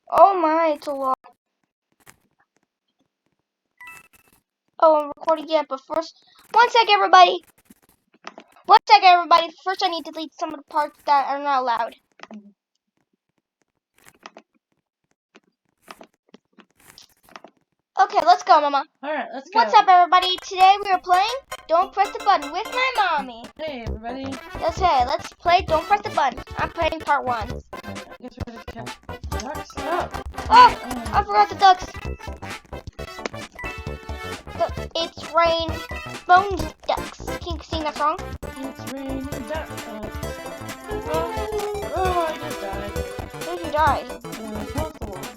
Oh my, it's a lot. Oh, I'm recording yet, but first, one sec, everybody. One sec, everybody. First, I need to delete some of the parts that are not allowed. Okay, let's go, Mama. Alright, let's go. What's up, everybody? Today we are playing Don't Press the Button with my mommy. Hey, everybody. Okay, let's play Don't Press the Button. I'm playing part 1. I guess we're just catch ducks. Oh! Oh, I forgot the ducks. It's rain, bones, ducks. Can you sing that song? It's raining ducks. Oh, I just died. Where did you die? Across the water.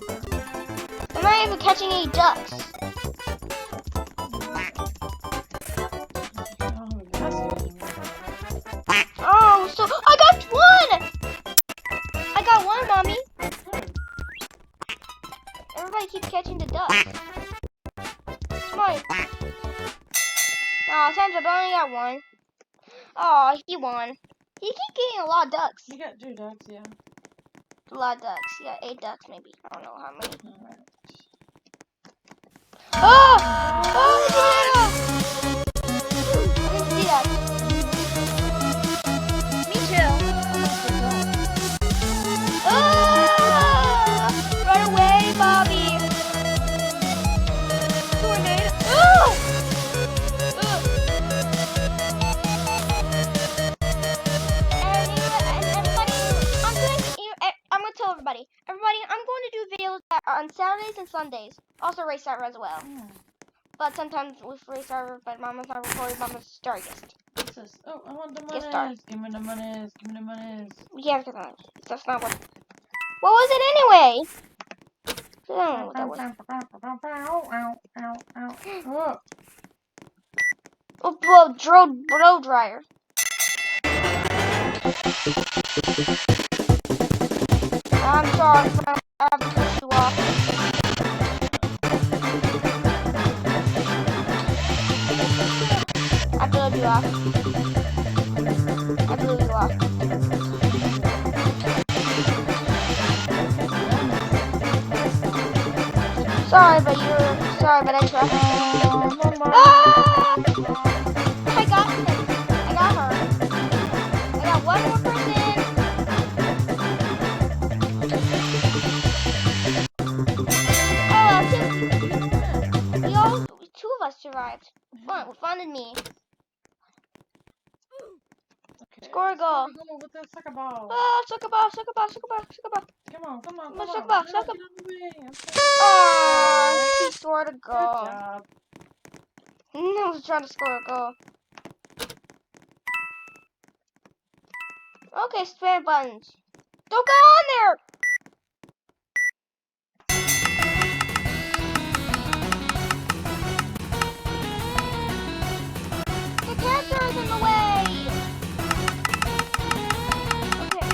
I'm not even catching any ducks. Oh, so I got one! I got one, Mommy. Everybody keeps catching the ducks. Come on. Oh, Sandra, I only got one. Oh, he won. He keeps getting a lot of ducks. You got 2 ducks, yeah. A lot of ducks. He got 8 ducks, maybe. I don't know how many. Alright. Oh! Oh, yeah! I didn't see that. Me too. Oh! Run away, Bobby! Tornado! Oh! I'm gonna tell everybody. Everybody, I'm going to do videos on Saturdays and Sundays. Also Race Hour as well. But sometimes with Race Hour, but Mama's not recording. Mama's star guest. What's this? Oh, I want the Guest star. monies. Give me the monies. Give me the monies. Yeah, that's not what. What was it anyway? I don't know what that was. Oh, blow dryer. I'm sorry, I have to push you off. I blew you off. I blew you off. Sorry, but I tried. Ah! I got him. I got her. I got one more person. Oh, two of us survived. Fun and me. Okay. Score a goal. With the soccer ball. Oh, soccer ball, soccer ball, soccer ball, soccer ball. Come on, come on, come on. Soccer ball, No, soccer get out of the way. Oh, she scored a Good goal. job. I was trying to score a goal. Okay, spam buttons. Don't go on there! The character is in the way! Okay.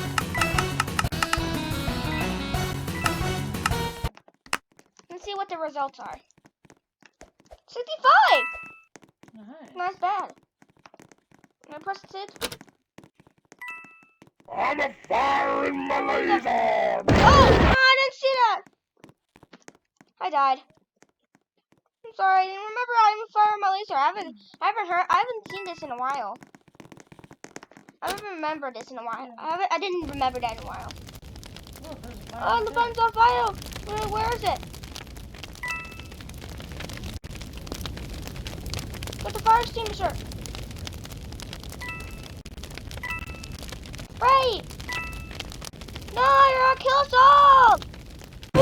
Let's see what the results are. 65! Nice. Not bad. Can I press it? I'm a firing my laser! Oh! I didn't see that! I died. I'm sorry, I didn't remember I'm firing my laser. I haven't seen this in a while. I haven't remembered this in a while. I didn't remember that in a while. Oh, the button's on fire! Where is it? Get the fire extinguisher! Right! No, you're gonna kill us all! I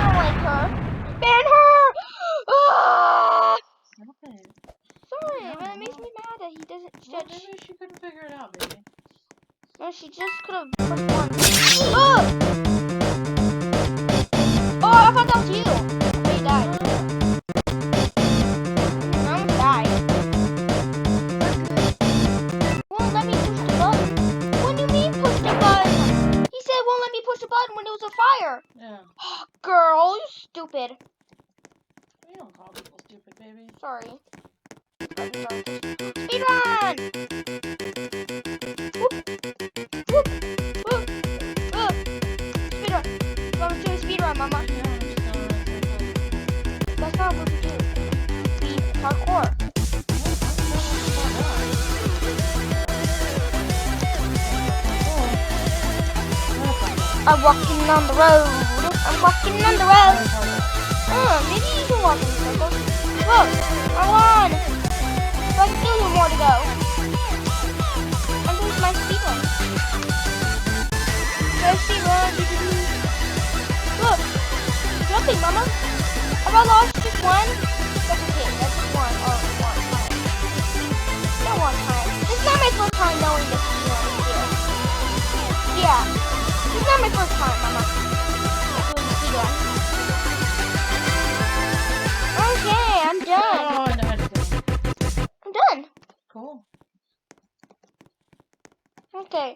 don't like her. Ban her! Ah! Okay. Sorry, but it makes me mad that he doesn't Well, judge. maybe she couldn't figure it out, baby. No, she just could have pressed one. Oh! Oh, I thought that was you. Oh, you died. I almost died. Won't let me push the button. What do you mean push the button? He said won't let me push the button when it was a fire. Yeah. Girl, you stupid. We don't call people stupid, baby. Sorry. Speedrun! Whoop. Whoop. Whoop. Whoop. I'm walking on the road. I'm walking on the road. Maybe you can walk in circles. Look, I won. So I still have more to go. I'm going to my speed run. Go speed run. Look, jumping, mama. Have I lost just one? That's okay. That's just one. Oh, one time. Not one time. This is not my first time knowing this speed run here. Yeah. This is not my first time, mama. Doing the speed run. Okay, I'm done. Oh, no, editing. I'm done. Cool. Okay.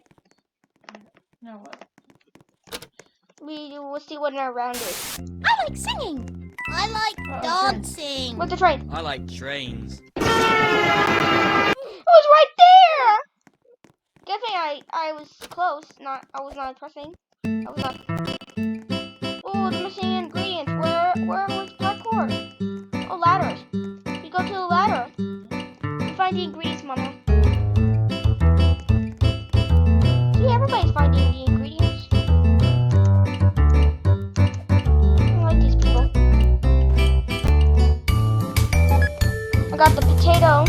Now what? We will see what our round is. I like singing. I like dancing. What's the train? I like trains. It was right there! Good thing I was close. I was not pressing. I was not. Oh, the missing ingredients. Where was parkour? Oh, ladders. We go to the ladder. We find the ingredients, mama. See, everybody's finding the ingredients. I like these people. I got the potato.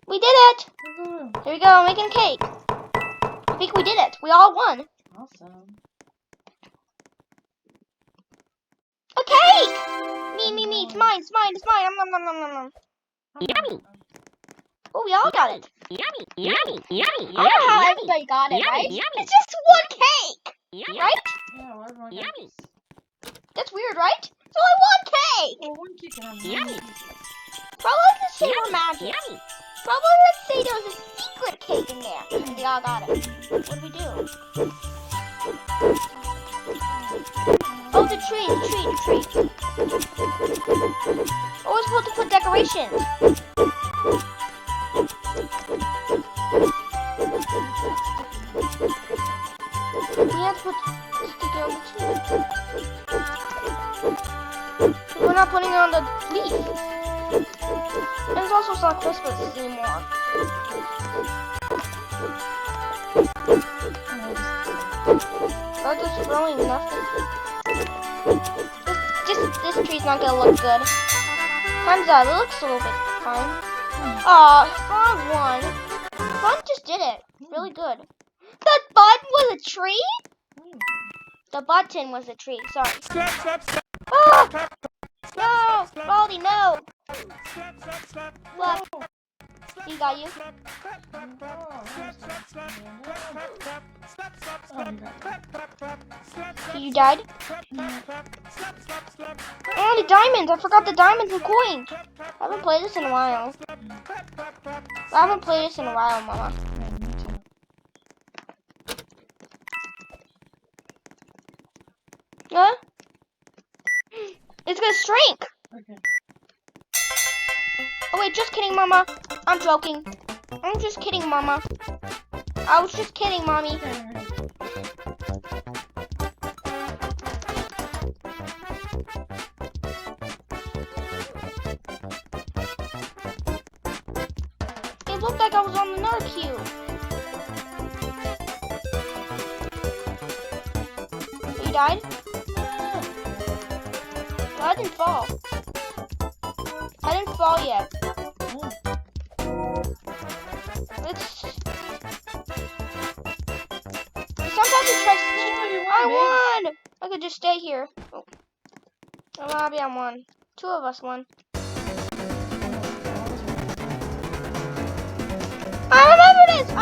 We did it! Woohoo. Here we go, making cake. I think we did it. We all won. Awesome. A cake! Me. It's mine. Nom, nom, nom, nom, nom. Yummy. Oh, we all got it. Yummy. I don't know how everybody got it, Yummy, right? yummy. It's just one cake, right? Yeah, well, everyone Yummy. gets- That's weird, right? It's only one cake. Well, one chicken on Yummy. Probably let's say we're magic. Yummy. Probably let's say there's a secret cake in there. And we all got it. What do we do? Oh, the tree. Oh, we're supposed to put decorations. We have to put the sticker on the tree. We're not putting it on the leaf. And it's also not Christmas anymore. They're just throwing nothing. This tree's not gonna look good. Time's out. It looks a little bit fine. Aw, wrong one. Fun just did it. Really good. The button was a tree? The button was a tree. Sorry. Ah! No! Baldy, no! Look. He got you. You died? Oh, the diamonds! I forgot the diamonds and coins! I haven't played this in a while. Mama. Huh? It's gonna shrink! Okay. Oh wait, just kidding, Mama. I'm joking. I'm just kidding, Mama. I was just kidding, Mommy. It looked like I was on another cube. You died? No, I didn't fall. I didn't fall yet. Sometimes it tries to keep. I won! I could just stay here. Oh. I'm happy I won. Two of us won. I remember this! I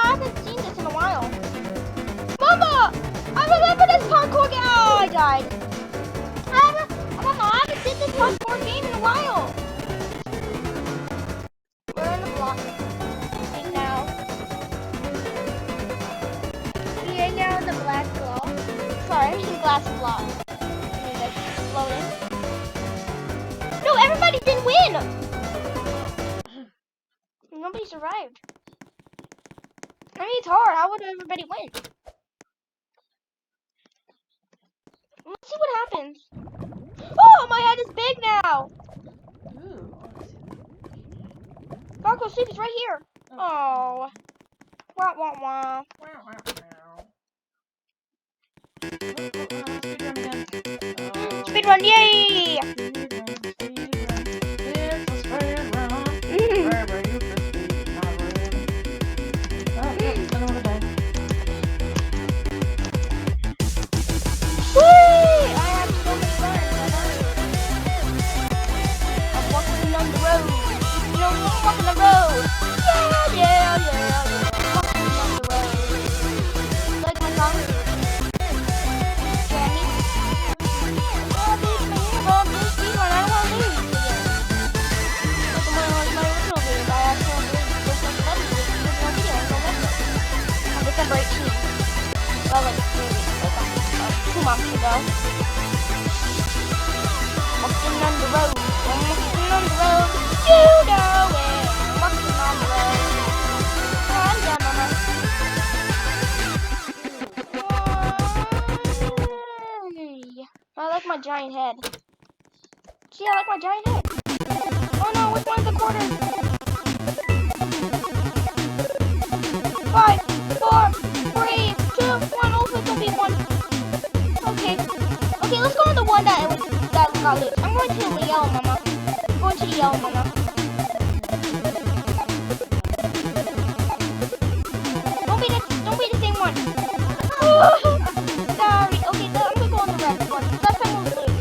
haven't seen this in a while. Mama! I remember this parkour game! Oh, I died. Mama, I haven't seen this parkour game in a while. We're in the block. Right now. We are now in the glass block. Sorry, I'm in the glass block. Exploded. No, everybody didn't win! Nobody survived. I mean, it's hard. How would everybody win? Let's see what happens. Oh, my head is big now. Ooh. Marco, sleep is right here. Oh. Wah, wah, wah. Wow. run, yay! It's a speed run. Mm. Wherever you can speed, not run. Oh, yeah, it's gonna run away. Whee! I have so much fun. I'm walking on the road. You know, I'm walking the road. Yeah. Walking on the road. Like my song? Jammy? Oh, this is my uniform. This is one. I don't want to lose again. That's my original video. I actually want to lose. There's no video. On December 18th. Well, like 3 weeks ago. 2 months ago. Walking on the road. I'm walking on the road. You know it. Walking on the road. Run down, mama. I like my giant head. See, I like my giant head. Oh no, which one's the quarter? 5, 4, 3, 2, 1. Oh, this will be 1. Okay, let's go on the one that got loose. I'm going to the yellow, mama. I'm going to the yellow, mama. Don't be the same one. Sorry. Okay, I'm gonna go on the red one. Last time was loose.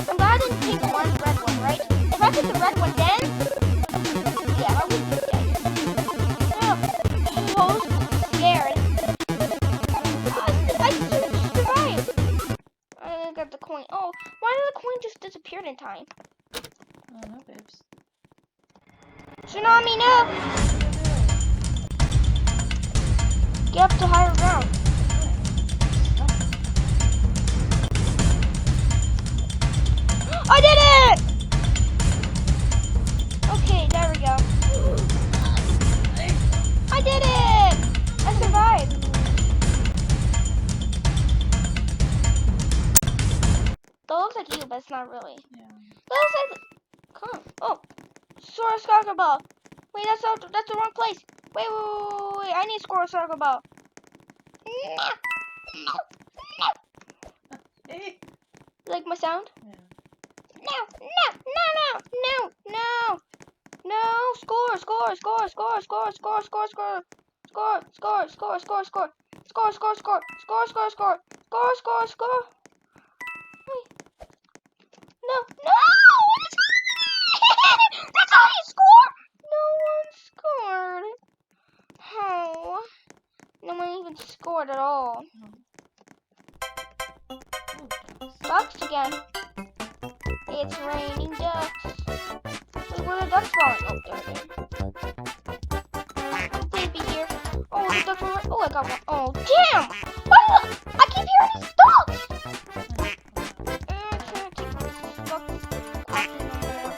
I'm glad I didn't take the red one, right? If I took the red one then, yeah, I would be dead. Oh, scared. I survived. I got the coin. Oh, why did the coin just disappear in time? Oh, no, babes. Tsunami, no! Get up to higher ground. I did it! Okay, there we go. I did it! I survived. That looks like you, but it's not really. Yeah. That looks like... Come. Oh. Squirrel soccer ball. Wait, that's the wrong place. Wait. I need squirrel soccer ball. Hey. Like my sound? Yeah. No. Score. Wait. No. That's how you score. No one scored. Oh. No one even scored at all. Ducks again. It's raining ducks. Wait, where are the ducks falling? Oh, there they are. Please be here. Oh, the ducks were... Oh, I got one. Oh, damn! What? I keep hearing these ducks! I can't keep these ducks quacking no more.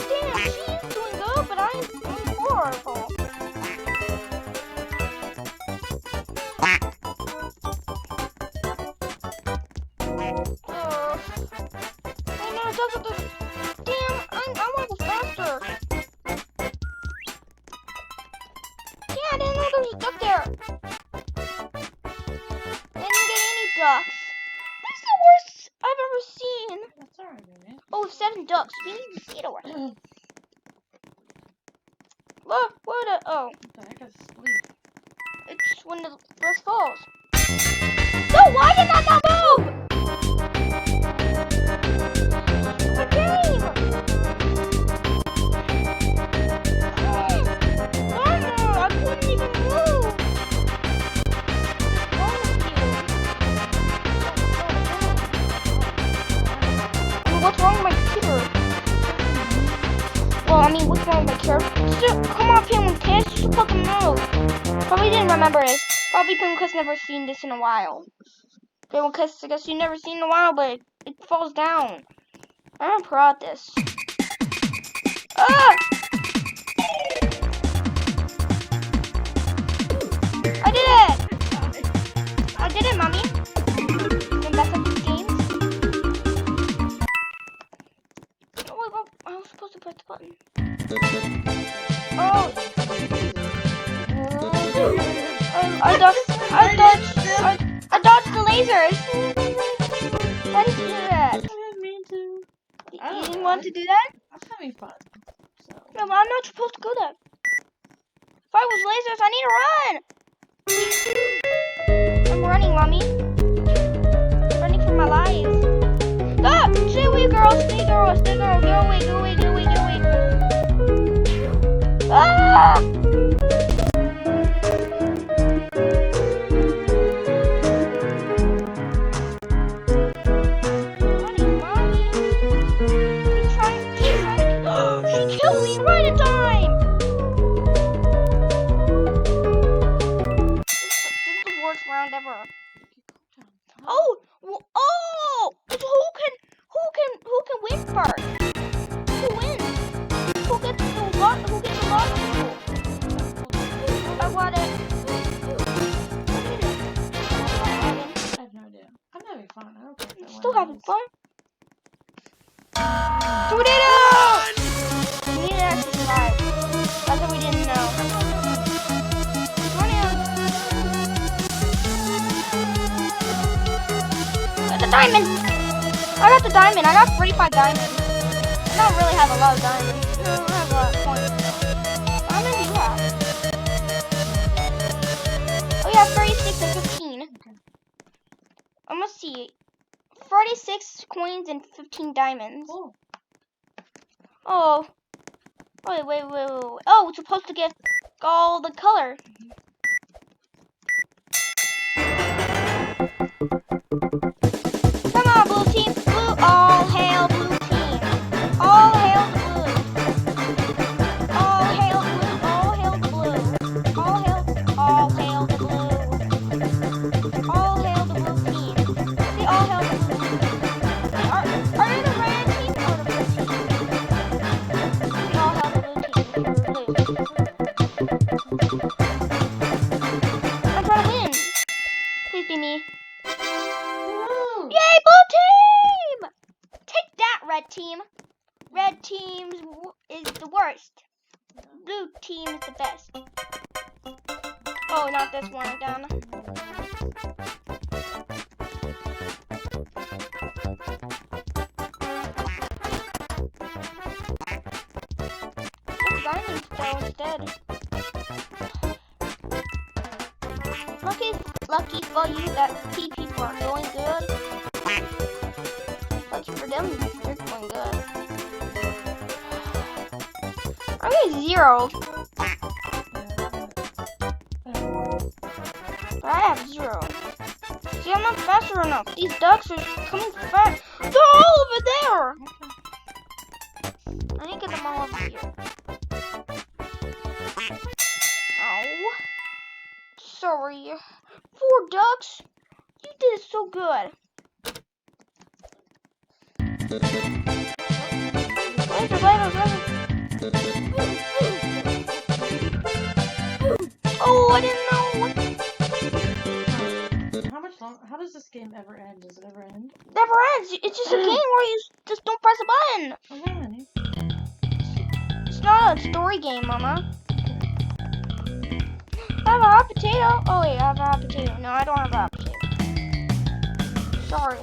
Damn, she's doing good, but I'm horrible. Damn, I want to go faster. Yeah, I didn't know there was a duck there. I didn't get any ducks. That's the worst I've ever seen. That's alright, baby. Oh, 7 ducks. We need to see it over. Look, where the... Oh, What the heck is sleep? it's when the first falls. No, why did that not move? The game! I couldn't even move! What's wrong with my computer? Well, I mean, what's wrong with my character? Come on, Penguin Kiss, just fucking move. Probably didn't remember this. Probably Penguin Kiss never seen this in a while. Penguin Kiss, I guess you never seen in a while, but it falls down. I'm proud of this. Ah! I did it! I did it, Mommy. And that's up these games. Oh, wait, I was supposed to press the button. Oh! I dodged the lasers! Why did you do that? I didn't mean to. You I don't didn't know. want to do that? I'm having fun. So. No, but I'm not supposed to go there. If I was lasers, I need to run. I'm running, mommy. I'm running for my life. Ah! Stay away, girl. Stay, girl. Stay, girl. Go away. Go away. Go away. Go away. Ah! Running, mommy. She's trying. She killed me right in time. This is the worst round ever. Oh, oh! It's who can win first? Who wins? Who gets a lot of people? I want it. I have no idea. I'm having fun. I don't care if I Still win or having lose. fun. Tornado! We need to actually survive. That's what we didn't know. Tornado! Got the diamond! I got the diamond. I got 45 diamonds. I don't really have a lot of diamonds. I don't have a lot of points. How many do you have? Oh, yeah, 36 and 15. I'm gonna see. 46 coins and 15 diamonds. Cool. Oh. Wait. Oh, it's supposed to get all the color. Come on, blue team. Blue. All hail blue team. All hail the blue. All hail blue. All hail the blue. All hail the blue. All hail the blue team. They all hail the blue team. Are you the red team or the blue team? They all hail the blue team. Blue. I'm trying to win. Please be me. Woo! Yay, blue team! Take that, red team. Red team is the worst. Blue team is the best. Oh, not this one again. This diamond fell instead. Lucky for you that people are going good. Lucky for them, they're going good. I'm getting 0. But I have 0. See, I'm not faster enough. These ducks are coming fast. They're all over there. I need to get them all over here. Ow. Sorry. 4 ducks? You did it so good. Oh, I didn't know. How does this game ever end? Does it ever end? Never ends. It's just a game where you just don't press a button. Okay, honey. It's not a story game, Mama. I have a hot potato. Oh wait, I have a hot potato. No, I don't have a hot potato. Sorry.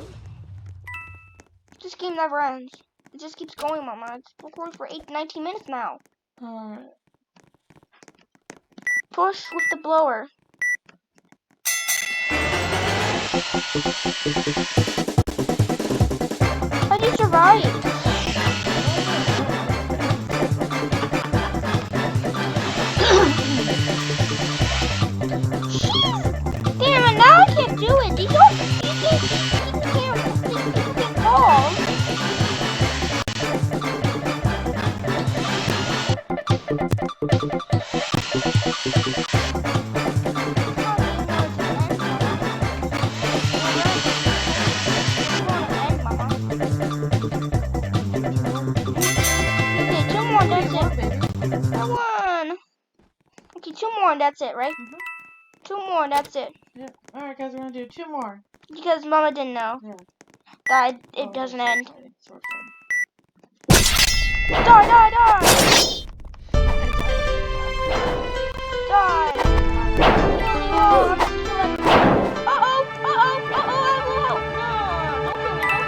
This game never ends. It just keeps going, Mama. It's recording for 19 minutes now. Alright. Push with the blower. How do you survive? Damn it, now I can't do it. These can't fall. That's it, right? 2 more, that's it. Yeah. Alright, guys, we're gonna do 2 more. Because Mama didn't know. Yeah. That it doesn't end. Sword Die, die, die! Die! Uh-oh, I will help. No, don't kill me, don't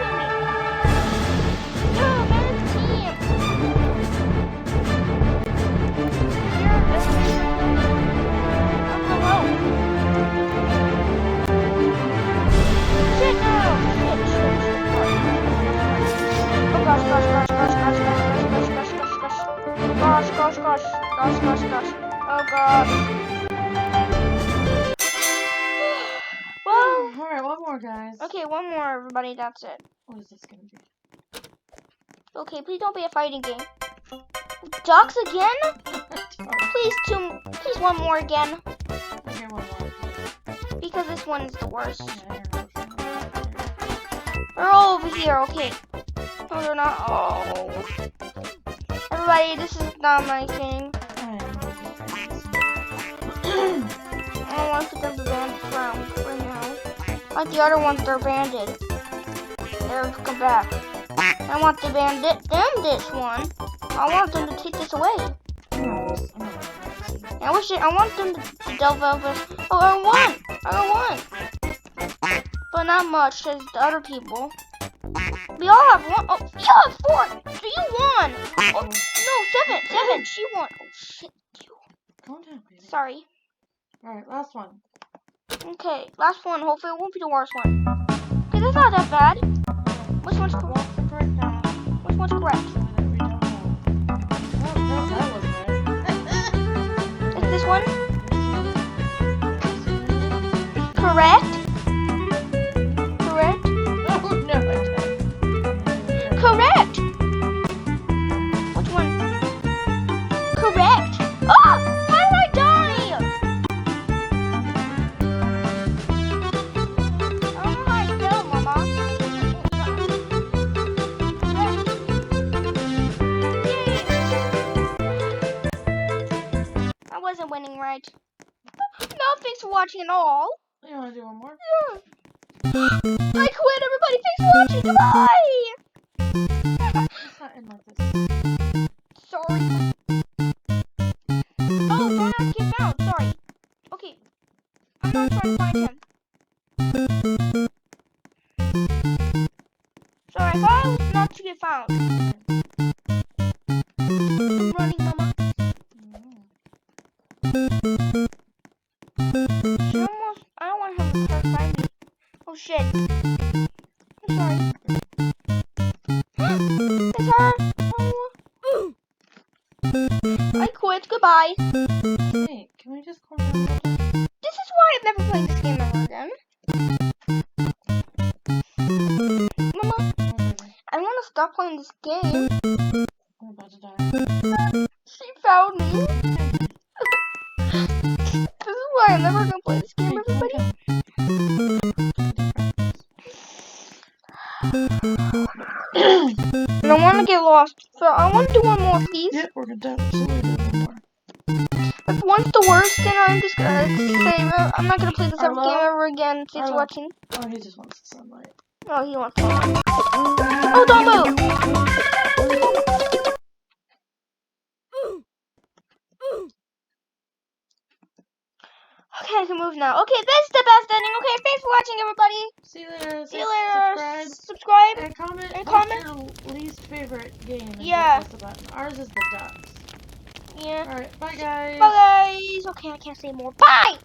more, guys. Okay, one more, everybody. That's it. What is this gonna be? Okay, please don't be a fighting game. Ducks again? Please one more again. Okay, one more. Because this one is the worst. Yeah, I don't know. They're all over here, okay. No, they're not. Oh. Everybody, this is not my thing. I don't want to put them to banded right now. Like the other ones, they're banded. They're come back. I want to ban this one. I want them to take this away. I want them to develop this. Oh, I got one. But not much as the other people. We all have one. Oh, you have 4. So you won. Oh, no, 7. She won. Oh, shit. Calm down, baby. Sorry. Alright, last one. Okay, last one. Hopefully it won't be the worst one. Okay, that's not that bad. Which one's correct? Which one's correct? Is this one correct? Correct? Correct! Which one? Correct! Oh! How did I die? I don't know how I fell, Mama. Yay! I wasn't winning right. No, thanks for watching at all. You wanna do one more? Yeah. I quit, everybody. Thanks for watching. Goodbye! It's not in like this. Sorry. Oh, Bernard get found. Sorry. Okay. I'm not trying to find him. Sorry, I thought I was not to get found. I'm running, Mama. She almost. I don't want him to find me. Oh shit. I'm sorry. It's her. Oh. I quit. Goodbye. Hey, can we just calm down a little bit? This is why I've never played this game ever again. Mama, I want to stop playing this game. I'm about to die. She found me. This is why I'm never gonna play this game, Hey, calm everybody. down. I don't want to get lost, so I want to do one more, please. Yep, we're gonna absolutely do one more. If one's the worst, then I'm just gonna say I'm not gonna play this Arlo? game ever again. Thanks for Arlo? watching. Oh, he just wants the sunlight. Oh, he wants to. Oh, don't move. Okay, I can move now. Okay, this is the best ending. Okay, thanks for watching, everybody. See you later. See you later. Subscribe. Subscribe. And comment. And What's comment. your least favorite game? And Yeah. press the button. Ours is the Ducks. Yeah. Alright, bye guys. Bye, guys. Okay, I can't say more. Bye.